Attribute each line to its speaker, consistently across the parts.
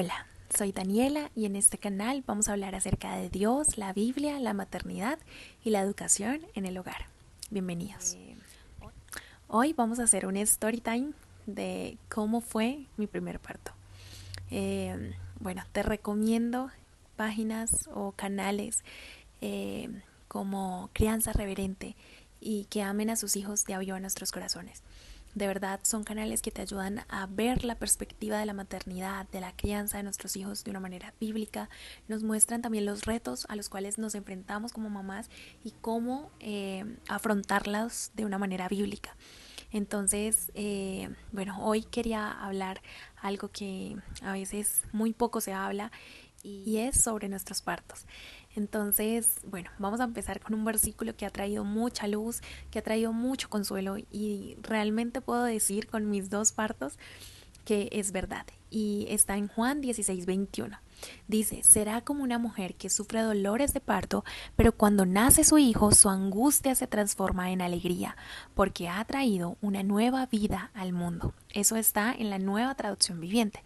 Speaker 1: Hola, soy Daniela y en este canal vamos a hablar acerca de Dios, la Biblia, la maternidad y la educación en el hogar. Bienvenidos. Hoy vamos a hacer un story time de cómo fue mi primer parto. Bueno, te recomiendo páginas o canales como Crianza Reverente y que amen a sus hijos de Aviva Nuestros Corazones. De verdad son canales que te ayudan a ver la perspectiva de la maternidad, de la crianza de nuestros hijos de una manera bíblica. Nos muestran también los retos a los cuales nos enfrentamos como mamás y cómo afrontarlos de una manera bíblica. Entonces, bueno, hoy quería hablar algo que a veces muy poco se habla y es sobre nuestros partos. Entonces, bueno, vamos a empezar con un versículo que ha traído mucha luz, que ha traído mucho consuelo y realmente puedo decir con mis dos partos que es verdad. Y está en Juan 16:21. Dice, será como una mujer que sufre dolores de parto, pero cuando nace su hijo, su angustia se transforma en alegría, porque ha traído una nueva vida al mundo. Eso está en la Nueva Traducción Viviente.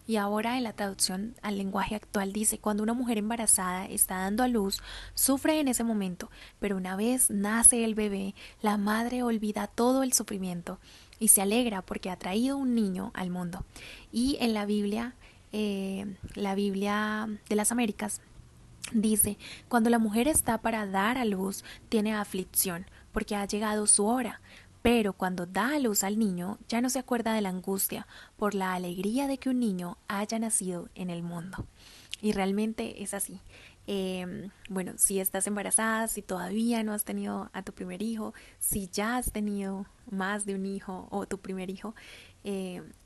Speaker 1: Y ahora en la traducción al lenguaje actual dice, cuando una mujer embarazada está dando a luz, sufre en ese momento, pero una vez nace el bebé, la madre olvida todo el sufrimiento y se alegra porque ha traído un niño al mundo. Y en la Biblia de las Américas, dice, cuando la mujer está para dar a luz, tiene aflicción, porque ha llegado su hora. Pero cuando da a luz al niño, ya no se acuerda de la angustia por la alegría de que un niño haya nacido en el mundo. Y realmente es así. Bueno, si estás embarazada, si todavía no has tenido a tu primer hijo, si ya has tenido más de un hijo o tu primer hijo,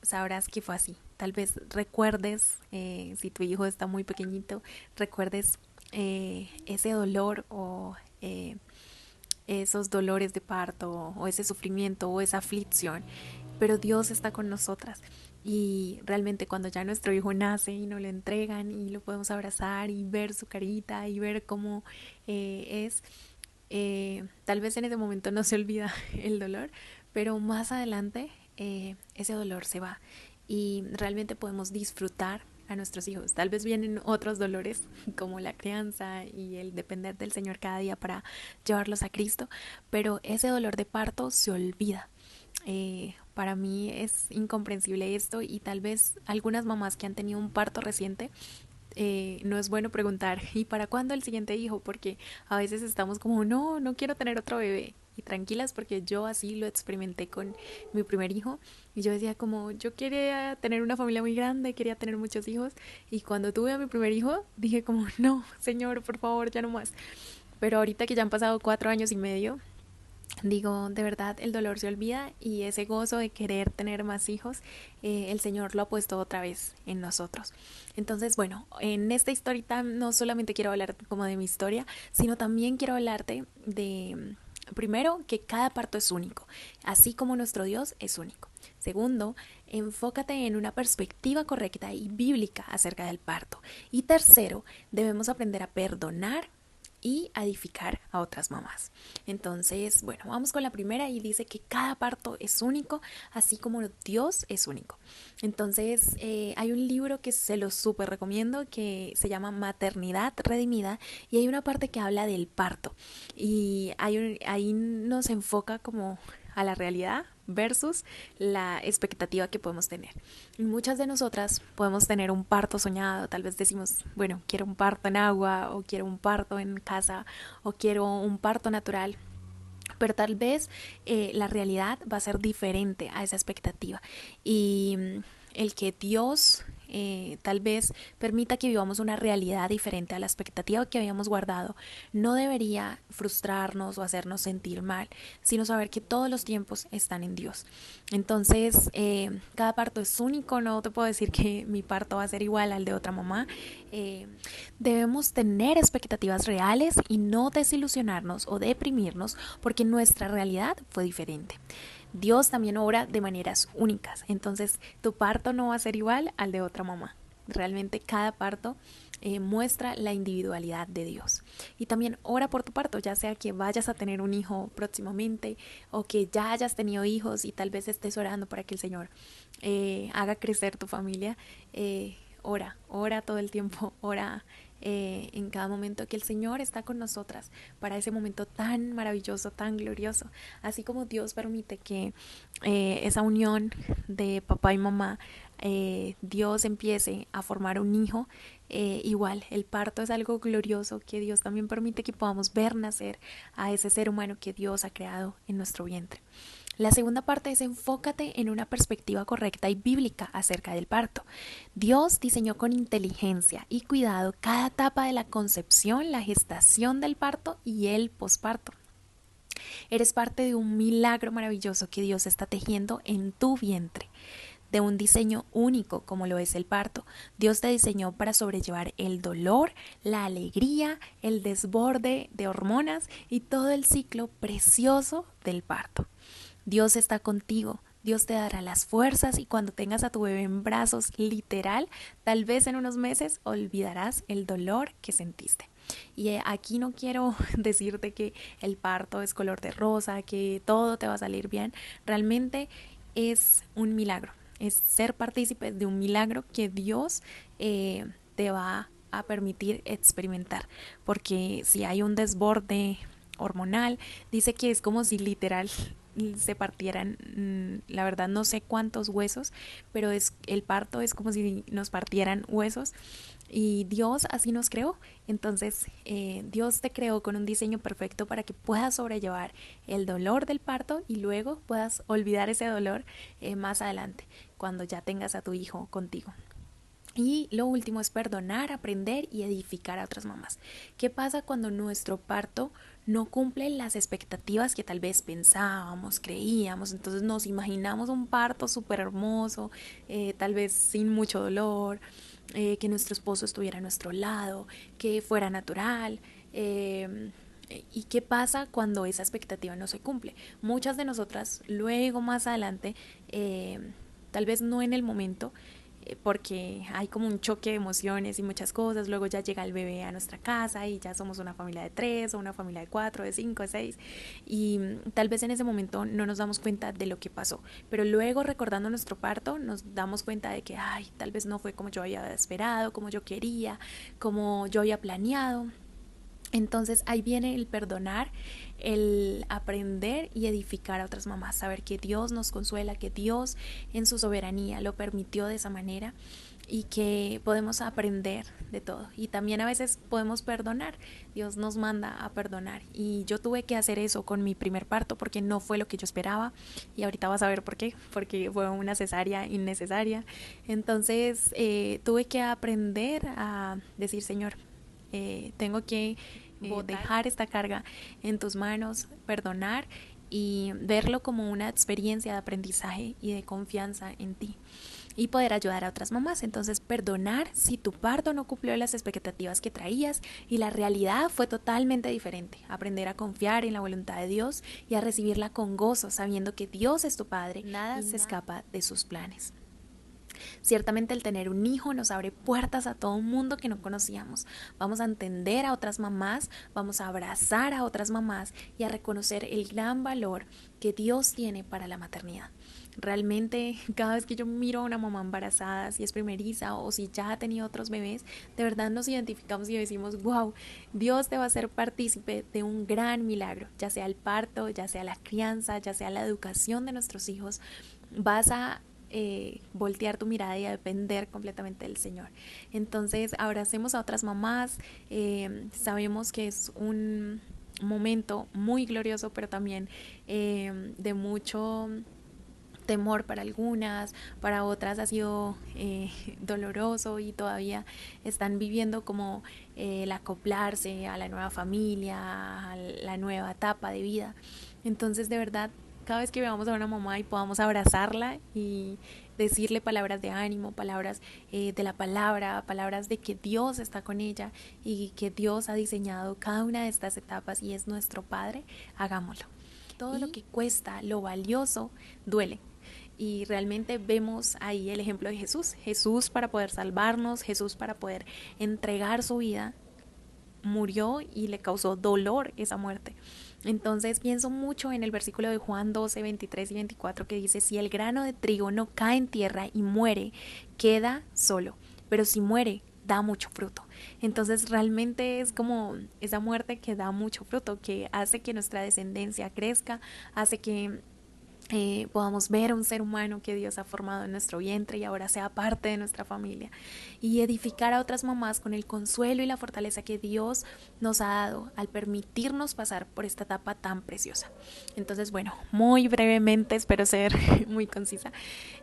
Speaker 1: sabrás que fue así. Tal vez recuerdes, si tu hijo está muy pequeñito, recuerdes ese dolor o esos dolores de parto o ese sufrimiento o esa aflicción, pero Dios está con nosotras y realmente cuando ya nuestro hijo nace y nos lo entregan y lo podemos abrazar y ver su carita y ver cómo es, tal vez en ese momento no se olvida el dolor, pero más adelante ese dolor se va y realmente podemos disfrutar a nuestros hijos. Tal vez vienen otros dolores como la crianza y el depender del Señor cada día para llevarlos a Cristo, pero ese dolor de parto se olvida. Para mí es incomprensible esto y tal vez algunas mamás que han tenido un parto reciente no es bueno preguntar ¿y para cuándo el siguiente hijo? Porque a veces estamos como no quiero tener otro bebé y tranquilas porque yo así lo experimenté con mi primer hijo y yo decía como yo quería tener una familia muy grande, quería tener muchos hijos y cuando tuve a mi primer hijo dije como no, señor, por favor, ya no más. Pero ahorita que ya han pasado 4 años y medio, digo, de verdad el dolor se olvida y ese gozo de querer tener más hijos, el Señor lo ha puesto otra vez en nosotros. Entonces, bueno, en esta historita no solamente quiero hablar como de mi historia, sino también quiero hablarte de, primero, que cada parto es único, así como nuestro Dios es único. Segundo, enfócate en una perspectiva correcta y bíblica acerca del parto. Y tercero, debemos aprender a perdonar y a edificar a otras mamás. Entonces, bueno, vamos con la primera y dice que cada parto es único, así como Dios es único. Entonces, hay un libro que se lo súper recomiendo que se llama Maternidad Redimida y hay una parte que habla del parto y ahí nos enfoca como a la realidad versus la expectativa que podemos tener. Muchas de nosotras podemos tener un parto soñado, tal vez decimos, bueno, quiero un parto en agua o quiero un parto en casa o quiero un parto natural, pero tal vez la realidad va a ser diferente a esa expectativa y el que Dios tal vez permita que vivamos una realidad diferente a la expectativa que habíamos guardado no debería frustrarnos o hacernos sentir mal, sino saber que todos los tiempos están en Dios. Entonces, cada parto es único, no te puedo decir que mi parto va a ser igual al de otra mamá. eh, Debemos tener expectativas reales y no desilusionarnos o deprimirnos porque nuestra realidad fue diferente. Dios también obra de maneras únicas, entonces tu parto no va a ser igual al de otra mamá. Realmente cada parto muestra la individualidad de Dios. Y también ora por tu parto, ya sea que vayas a tener un hijo próximamente o que ya hayas tenido hijos y tal vez estés orando para que el Señor haga crecer tu familia. ora todo el tiempo, ora en cada momento que el Señor está con nosotras para ese momento tan maravilloso, tan glorioso. Así como Dios permite que esa unión de papá y mamá, Dios empiece a formar un hijo, igual el parto es algo glorioso que Dios también permite que podamos ver nacer a ese ser humano que Dios ha creado en nuestro vientre. La segunda parte es enfócate en una perspectiva correcta y bíblica acerca del parto. Dios diseñó con inteligencia y cuidado cada etapa de la concepción, la gestación del parto y el posparto. Eres parte de un milagro maravilloso que Dios está tejiendo en tu vientre, de un diseño único como lo es el parto. Dios te diseñó para sobrellevar el dolor, la alegría, el desborde de hormonas y todo el ciclo precioso del parto. Dios está contigo, Dios te dará las fuerzas y cuando tengas a tu bebé en brazos, literal, tal vez en unos meses olvidarás el dolor que sentiste. Y aquí no quiero decirte que el parto es color de rosa, que todo te va a salir bien. Realmente es un milagro, es ser partícipe de un milagro que Dios te va a permitir experimentar. Porque si hay un desborde hormonal, dice que es como si literal se partieran, la verdad no sé cuántos huesos, pero el parto es como si nos partieran huesos y Dios así nos creó. Entonces Dios te creó con un diseño perfecto para que puedas sobrellevar el dolor del parto y luego puedas olvidar ese dolor más adelante cuando ya tengas a tu hijo contigo. Y lo último es perdonar, aprender y edificar a otras mamás. ¿Qué pasa cuando nuestro parto no cumple las expectativas que tal vez pensábamos, creíamos? Entonces nos imaginamos un parto súper hermoso, tal vez sin mucho dolor, que nuestro esposo estuviera a nuestro lado, que fuera natural. ¿Y qué pasa cuando esa expectativa no se cumple? Muchas de nosotras luego más adelante, tal vez no en el momento, porque hay como un choque de emociones y muchas cosas, luego ya llega el bebé a nuestra casa y ya somos una familia de 3 o una familia de 4, de 5, de 6 y tal vez en ese momento no nos damos cuenta de lo que pasó, pero luego recordando nuestro parto nos damos cuenta de que tal vez no fue como yo había esperado, como yo quería, como yo había planeado. Entonces ahí viene el perdonar, el aprender y edificar a otras mamás, saber que Dios nos consuela, que Dios en su soberanía lo permitió de esa manera y que podemos aprender de todo. Y también a veces podemos perdonar, Dios nos manda a perdonar y yo tuve que hacer eso con mi primer parto porque no fue lo que yo esperaba y ahorita vas a ver por qué, porque fue una cesárea innecesaria. Entonces tuve que aprender a decir, Señor, tengo que dejar esta carga en tus manos, perdonar y verlo como una experiencia de aprendizaje y de confianza en ti y poder ayudar a otras mamás. Entonces perdonar si tu parto no cumplió las expectativas que traías y la realidad fue totalmente diferente. Aprender a confiar en la voluntad de Dios y a recibirla con gozo, sabiendo que Dios es tu Padre, nada se escapa de sus planes. Ciertamente el tener un hijo nos abre puertas a todo un mundo que no conocíamos. Vamos a entender a otras mamás, vamos a abrazar a otras mamás y a reconocer el gran valor que Dios tiene para la maternidad. Realmente cada vez que yo miro a una mamá embarazada, si es primeriza o si ya ha tenido otros bebés, de verdad nos identificamos y decimos, wow, Dios te va a hacer partícipe de un gran milagro, ya sea el parto, ya sea la crianza, ya sea la educación de nuestros hijos. Vas a voltear tu mirada y a depender completamente del Señor. Entonces abracemos a otras mamás, sabemos que es un momento muy glorioso, pero también de mucho temor para algunas, para otras ha sido doloroso y todavía están viviendo como el acoplarse a la nueva familia, a la nueva etapa de vida. Entonces de verdad, cada vez que veamos a una mamá y podamos abrazarla y decirle palabras de ánimo, palabras de la palabra, palabras de que Dios está con ella y que Dios ha diseñado cada una de estas etapas y es nuestro Padre, hagámoslo. Todo lo que cuesta, lo valioso, duele. Y realmente vemos ahí el ejemplo de Jesús. Jesús para poder salvarnos, Jesús para poder entregar su vida, murió y le causó dolor esa muerte. Entonces pienso mucho en el versículo de Juan 12, 23 y 24 que dice, si el grano de trigo no cae en tierra y muere, queda solo, pero si muere, da mucho fruto. Entonces realmente es como esa muerte que da mucho fruto, que hace que nuestra descendencia crezca, hace que podamos ver a un ser humano que Dios ha formado en nuestro vientre y ahora sea parte de nuestra familia, y edificar a otras mamás con el consuelo y la fortaleza que Dios nos ha dado al permitirnos pasar por esta etapa tan preciosa. Entonces, bueno, muy brevemente, espero ser muy concisa,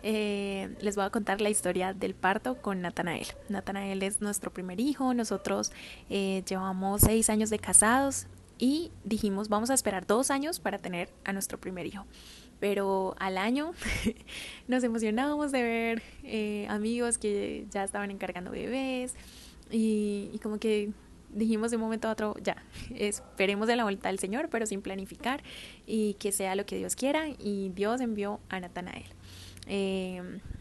Speaker 1: les voy a contar la historia del parto con Natanael. Natanael es nuestro primer hijo. Nosotros llevamos 6 años de casados y dijimos vamos a esperar 2 años para tener a nuestro primer hijo, pero al año nos emocionábamos de ver amigos que ya estaban encargando bebés, y como que dijimos de un momento a otro, ya, esperemos de la voluntad del Señor, pero sin planificar, y que sea lo que Dios quiera, y Dios envió a Natanael.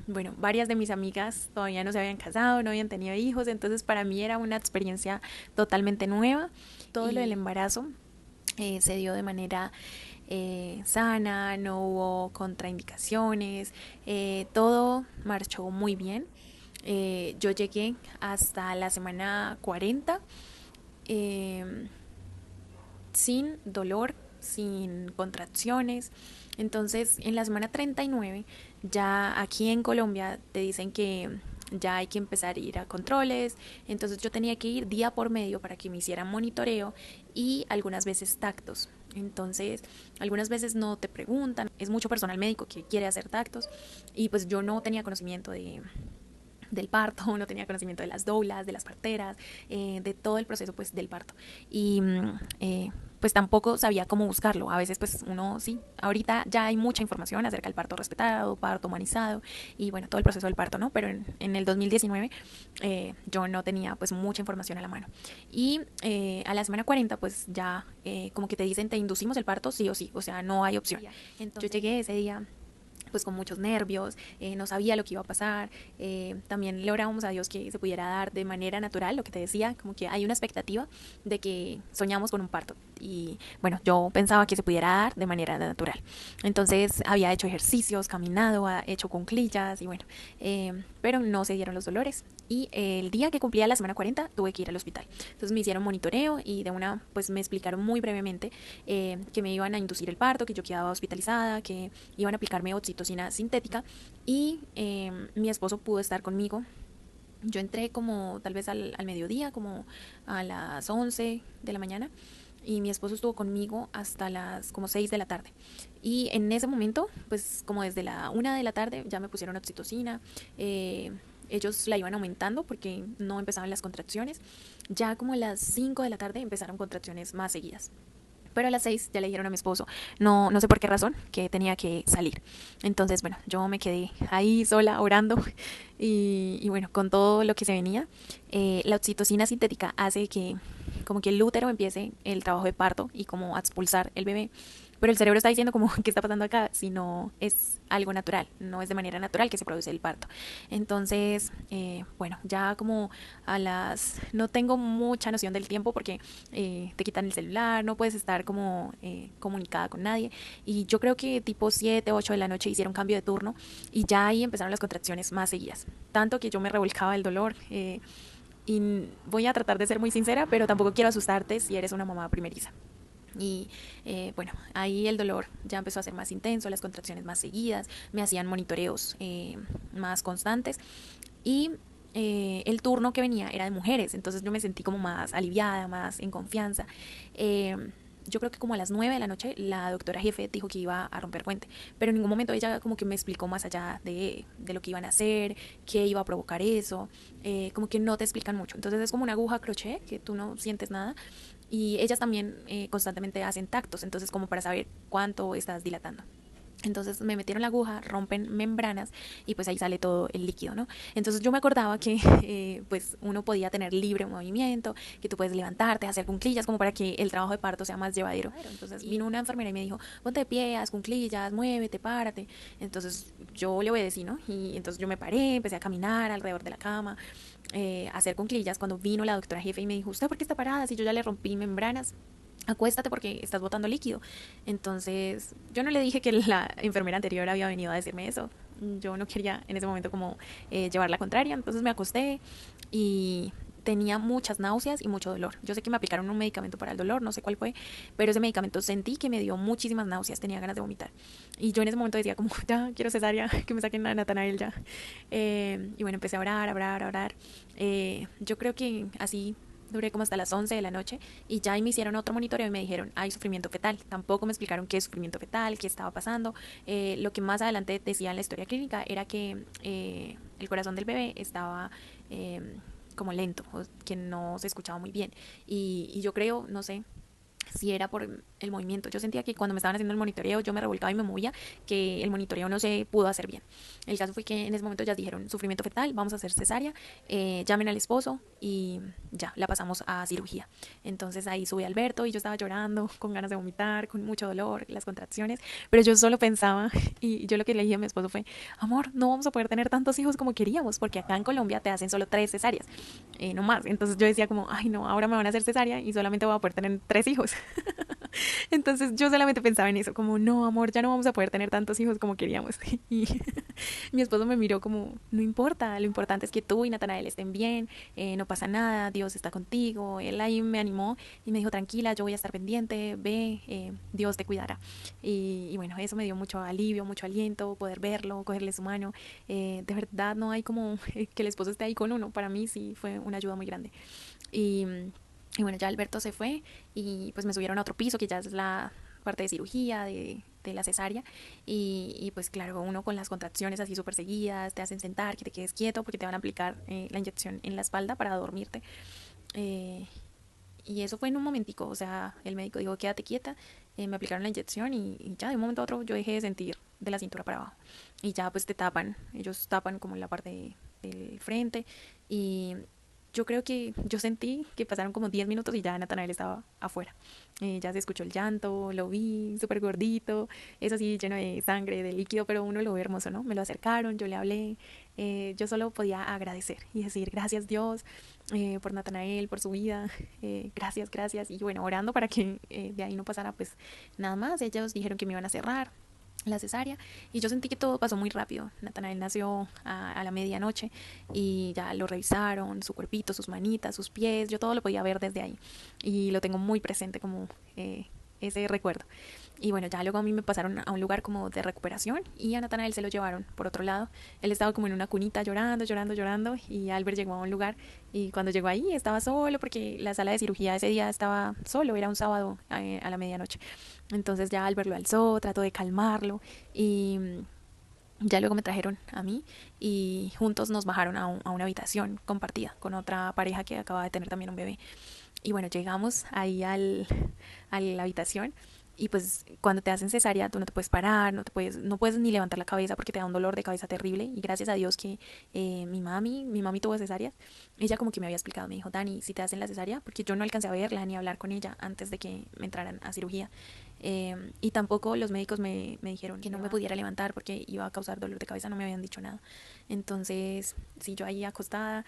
Speaker 1: Bueno, varias de mis amigas todavía no se habían casado, no habían tenido hijos, entonces para mí era una experiencia totalmente nueva. Todo lo del embarazo se dio de manera sana, no hubo contraindicaciones, todo marchó muy bien. Yo llegué hasta la semana 40 sin dolor, sin contracciones. Entonces en la semana 39 ya aquí en Colombia te dicen que ya hay que empezar a ir a controles. Entonces yo tenía que ir día por medio para que me hicieran monitoreo y algunas veces tactos. Entonces algunas veces no te preguntan, es mucho personal médico que quiere hacer tactos, y pues yo no tenía conocimiento del parto, no tenía conocimiento de las doulas, de las parteras, de todo el proceso pues del parto, y pues tampoco sabía cómo buscarlo. A veces pues uno sí, ahorita ya hay mucha información acerca del parto respetado, parto humanizado y bueno, todo el proceso del parto, ¿no? Pero en el 2019 yo no tenía pues mucha información a la mano, y a la semana 40 pues ya como que te dicen te inducimos el parto sí o sí, o sea, no hay opción. Entonces, yo llegué ese día pues con muchos nervios, no sabía lo que iba a pasar. También le orábamos a Dios que se pudiera dar de manera natural, lo que te decía, como que hay una expectativa de que soñamos con un parto, y bueno, yo pensaba que se pudiera dar de manera natural. Entonces había hecho ejercicios, caminado, hecho cuclillas y bueno, pero no se dieron los dolores, y el día que cumplía la semana 40 tuve que ir al hospital. Entonces me hicieron monitoreo y de una pues me explicaron muy brevemente que me iban a inducir el parto, que yo quedaba hospitalizada, que iban a aplicarme oxitocina sintética, y mi esposo pudo estar conmigo. Yo entré como tal vez al mediodía, como a las 11 de la mañana, y mi esposo estuvo conmigo hasta las como 6 de la tarde. Y en ese momento, pues como desde la 1 de la tarde ya me pusieron oxitocina. Ellos la iban aumentando porque no empezaban las contracciones. Ya como a las 5 de la tarde empezaron contracciones más seguidas. Pero a las 6 ya le dijeron a mi esposo, no sé por qué razón, que tenía que salir. Entonces, bueno, yo me quedé ahí sola orando y bueno, con todo lo que se venía. La oxitocina sintética hace que como que el útero empiece el trabajo de parto y como a expulsar el bebé. Pero el cerebro está diciendo como, ¿qué está pasando acá? Si no es algo natural, no es de manera natural que se produce el parto. Entonces, bueno, ya como no tengo mucha noción del tiempo porque te quitan el celular, no puedes estar como comunicada con nadie. Y yo creo que tipo 7, 8 de la noche hicieron cambio de turno y ya ahí empezaron las contracciones más seguidas. Tanto que yo me revolcaba el dolor. Y voy a tratar de ser muy sincera, pero tampoco quiero asustarte si eres una mamá primeriza. Y bueno, ahí el dolor ya empezó a ser más intenso, las contracciones más seguidas, me hacían monitoreos más constantes, y el turno que venía era de mujeres, entonces yo me sentí como más aliviada, más en confianza. Yo creo que como a las 9 de la noche la doctora jefe dijo que iba a romper puente, pero en ningún momento ella como que me explicó más allá de lo que iban a hacer, qué iba a provocar eso, como que no te explican mucho. Entonces es como una aguja crochet que tú no sientes nada, y ellas también constantemente hacen tactos, entonces como para saber cuánto estás dilatando. Entonces me metieron la aguja, rompen membranas y pues ahí sale todo el líquido, ¿no? Entonces yo me acordaba que pues uno podía tener libre movimiento, que tú puedes levantarte, hacer cuclillas como para que el trabajo de parto sea más llevadero. Entonces vino una enfermera y me dijo, ponte de pie, haz cuclillas, muévete, párate. Entonces yo le obedecí, ¿no? Y entonces yo me paré, empecé a caminar alrededor de la cama, hacer cuclillas. Cuando vino la doctora jefe y me dijo, ¿usted por qué está parada si yo ya le rompí membranas? Acuéstate porque estás botando líquido. Entonces yo no le dije que la enfermera anterior había venido a decirme eso. yo no quería en ese momento como llevar la contraria, entonces me acosté y tenía muchas náuseas y mucho dolor. Yo sé que me aplicaron un medicamento para el dolor, no sé cuál fue, pero ese medicamento sentí que me dio muchísimas náuseas, tenía ganas de vomitar. Y yo en ese momento decía como, ya, quiero cesárea, que me saquen a Natanael ya. Y bueno, empecé a orar, a orar, a orar. Yo creo que así duré como hasta las 11 de la noche y ya ahí me hicieron otro monitoreo y me dijeron, hay sufrimiento fetal. Tampoco me explicaron qué es sufrimiento fetal, qué estaba pasando. Lo que más adelante decía en la historia clínica era que el corazón del bebé estaba como lento, o que no se escuchaba muy bien. Y yo creo, no sé, si era por el movimiento. Yo sentía que cuando me estaban haciendo el monitoreo yo me revolcaba y me movía, que el monitoreo no se pudo hacer bien. El caso fue que en ese momento ya dijeron sufrimiento fetal, vamos a hacer cesárea, llamen al esposo y ya, la pasamos a cirugía. Entonces ahí sube Alberto y yo estaba llorando, con ganas de vomitar, con mucho dolor, las contracciones, pero yo solo pensaba y yo lo que le dije a mi esposo fue, amor, no vamos a poder tener tantos hijos como queríamos, porque acá en Colombia te hacen solo 3 cesáreas, no más. Entonces yo decía como, ay no, ahora me van a hacer cesárea y solamente voy a poder tener 3 hijos. Entonces yo solamente pensaba en eso, como, no, amor, ya no vamos a poder tener tantos hijos como queríamos. Y mi esposo me miró como, no importa, lo importante es que tú y Natanael estén bien, no pasa nada, Dios está contigo. Él ahí me animó y me dijo, tranquila, yo voy a estar pendiente, ve, Dios te cuidará. Y bueno, eso me dio mucho alivio, mucho aliento, poder verlo, cogerle su mano. De verdad no hay como que el esposo esté ahí con uno, para mí sí fue una ayuda muy grande. Y y bueno, ya Alberto se fue y pues me subieron a otro piso que ya es la parte de cirugía, de la cesárea. Y pues claro, uno con las contracciones así súper seguidas, te hacen sentar, que te quedes quieto porque te van a aplicar la inyección en la espalda para dormirte. Eh, y eso fue en un momentico, o sea, el médico dijo, quédate quieta, me aplicaron la inyección y ya de un momento a otro yo dejé de sentir de la cintura para abajo. Y ya pues te tapan, ellos tapan como la parte del frente y yo creo que yo sentí que pasaron como 10 minutos y ya Natanael estaba afuera. Ya se escuchó el llanto, lo vi súper gordito, eso sí, lleno de sangre, de líquido, pero uno lo ve hermoso, ¿no? Me lo acercaron, yo le hablé, yo solo podía agradecer y decir gracias Dios por Natanael, por su vida, gracias, gracias. Y bueno, orando para que de ahí no pasara pues nada más. Ellos dijeron que me iban a cerrar la cesárea y yo sentí que todo pasó muy rápido. Natanael nació a la medianoche y ya lo revisaron, su cuerpito, sus manitas, sus pies, yo todo lo podía ver desde ahí y lo tengo muy presente como ese recuerdo. Y bueno, ya luego a mí me pasaron a un lugar como de recuperación y a Natanael se lo llevaron por otro lado. Él estaba como en una cunita llorando, llorando, llorando y Albert llegó a un lugar y cuando llegó ahí estaba solo porque la sala de cirugía ese día estaba solo, era un sábado a la medianoche. Entonces ya Albert lo alzó, trató de calmarlo y ya luego me trajeron a mí y juntos nos bajaron a una habitación compartida con otra pareja que acaba de tener también un bebé. Y bueno, llegamos ahí a la habitación y pues cuando te hacen cesárea tú no te puedes parar, no puedes ni levantar la cabeza porque te da un dolor de cabeza terrible. Y gracias a Dios que mi mami tuvo cesárea. Ella como que me había explicado, me dijo, Dani, si te hacen la cesárea, porque yo no alcancé a verla ni a hablar con ella antes de que me entraran a cirugía. Y tampoco los médicos me dijeron que no me pudiera levantar porque iba a causar dolor de cabeza, no me habían dicho nada. Entonces, sí, yo ahí acostada,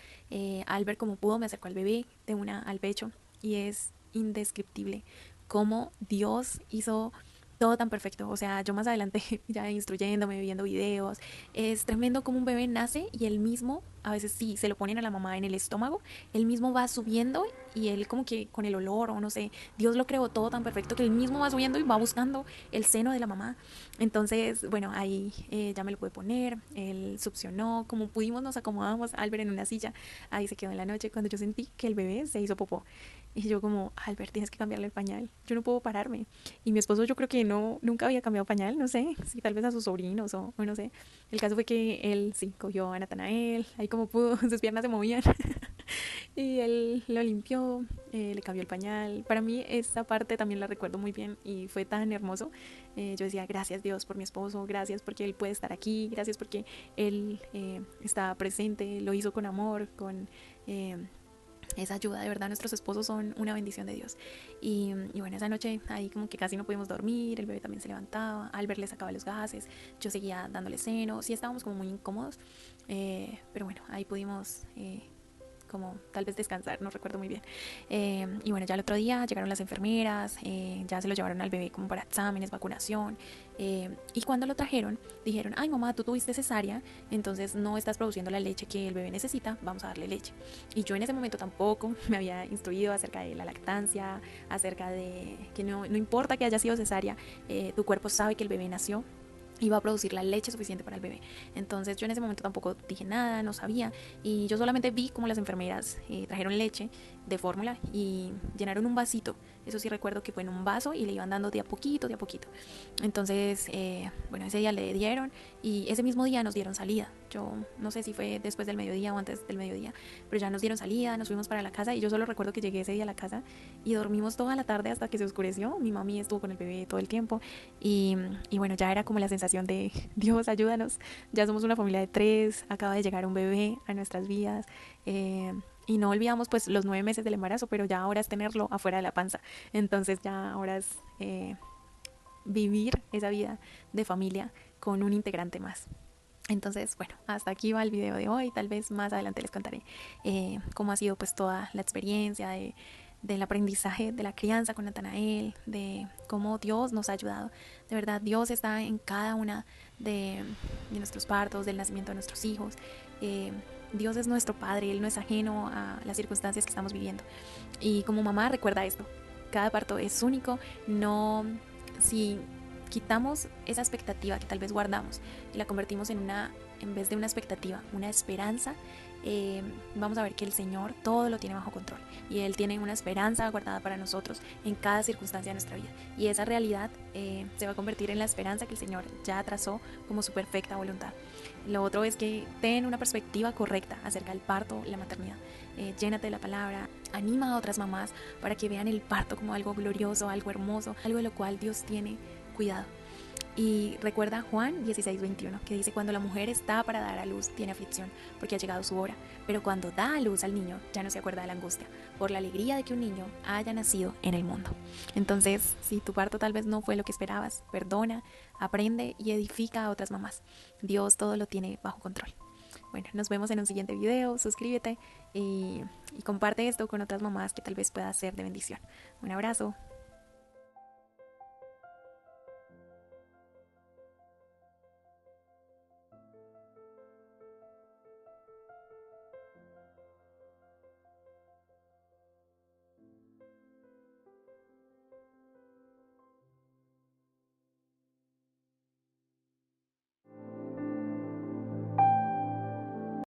Speaker 1: Albert como pudo me acercó al bebé de una al pecho y es indescriptible cómo Dios hizo todo tan perfecto. O sea, yo más adelante ya instruyéndome, viendo videos, es tremendo como un bebé nace y él mismo, a veces sí, se lo ponen a la mamá en el estómago, él mismo va subiendo y él como que con el olor o no sé, Dios lo creó todo tan perfecto que él mismo va subiendo y va buscando el seno de la mamá. Entonces, bueno, ahí ya me lo pude poner, él succionó, como pudimos nos acomodamos, Albert en una silla, ahí se quedó en la noche cuando yo sentí que el bebé se hizo popó. Y yo como, Albert, tienes que cambiarle el pañal, yo no puedo pararme. Y mi esposo yo creo que no, nunca había cambiado pañal, no sé, si tal vez a sus sobrinos o no sé. El caso fue que él sí cogió a Natanael, ahí como pudo, sus piernas se movían y él lo limpió, le cambió el pañal. Para mí esta parte también la recuerdo muy bien y fue tan hermoso. Yo decía, gracias Dios por mi esposo, gracias porque él puede estar aquí, gracias porque él está presente, lo hizo con amor, con esa ayuda. De verdad, nuestros esposos son una bendición de Dios. Y bueno, esa noche ahí como que casi no pudimos dormir, el bebé también se levantaba, Albert le sacaba los gases, yo seguía dándole seno, sí estábamos como muy incómodos, pero bueno, ahí pudimos como tal vez descansar, no recuerdo muy bien. Y bueno, ya el otro día llegaron las enfermeras, ya se lo llevaron al bebé como para exámenes, vacunación. Y cuando lo trajeron, dijeron, ay mamá, tú tuviste cesárea, entonces no estás produciendo la leche que el bebé necesita, vamos a darle leche. Y yo en ese momento tampoco me había instruido acerca de la lactancia, acerca de que no importa que haya sido cesárea, tu cuerpo sabe que el bebé nació, iba a producir la leche suficiente para el bebé. Entonces yo en ese momento tampoco dije nada, no sabía, y yo solamente vi como las enfermeras trajeron leche de fórmula y llenaron un vasito. Eso sí recuerdo que fue en un vaso y le iban dando de a poquito, de a poquito. Entonces, bueno, ese día le dieron y ese mismo día nos dieron salida. Yo no sé si fue después del mediodía o antes del mediodía, pero ya nos dieron salida, nos fuimos para la casa y yo solo recuerdo que llegué ese día a la casa y dormimos toda la tarde hasta que se oscureció. Mi mami estuvo con el bebé todo el tiempo y bueno, ya era como la sensación de Dios, ayúdanos, ya somos una familia de 3, acaba de llegar un bebé a nuestras vidas. Y no olvidamos pues los 9 meses del embarazo, pero ya ahora es tenerlo afuera de la panza. Entonces ya ahora es vivir esa vida de familia con un integrante más. Entonces, bueno, hasta aquí va el video de hoy. Tal vez más adelante les contaré cómo ha sido pues toda la experiencia del aprendizaje de la crianza con Natanael, de cómo Dios nos ha ayudado. De verdad, Dios está en cada una de nuestros partos, del nacimiento de nuestros hijos. Dios es nuestro Padre, Él no es ajeno a las circunstancias que estamos viviendo. Y como mamá, recuerda esto, cada parto es único. No, si quitamos esa expectativa que tal vez guardamos y la convertimos en vez de una expectativa, una esperanza, vamos a ver que el Señor todo lo tiene bajo control y Él tiene una esperanza guardada para nosotros en cada circunstancia de nuestra vida, y esa realidad se va a convertir en la esperanza que el Señor ya trazó como su perfecta voluntad. Lo otro es que ten una perspectiva correcta acerca del parto, la maternidad. Llénate de la palabra, anima a otras mamás para que vean el parto como algo glorioso, algo hermoso, algo de lo cual Dios tiene cuidado. Y recuerda Juan 16:21, que dice: cuando la mujer está para dar a luz tiene aflicción porque ha llegado su hora, pero cuando da a luz al niño ya no se acuerda de la angustia por la alegría de que un niño haya nacido en el mundo. Entonces, si tu parto tal vez no fue lo que esperabas, perdona, aprende y edifica a otras mamás. Dios todo lo tiene bajo control. Bueno, nos vemos en un siguiente video, suscríbete y comparte esto con otras mamás que tal vez pueda ser de bendición. Un abrazo.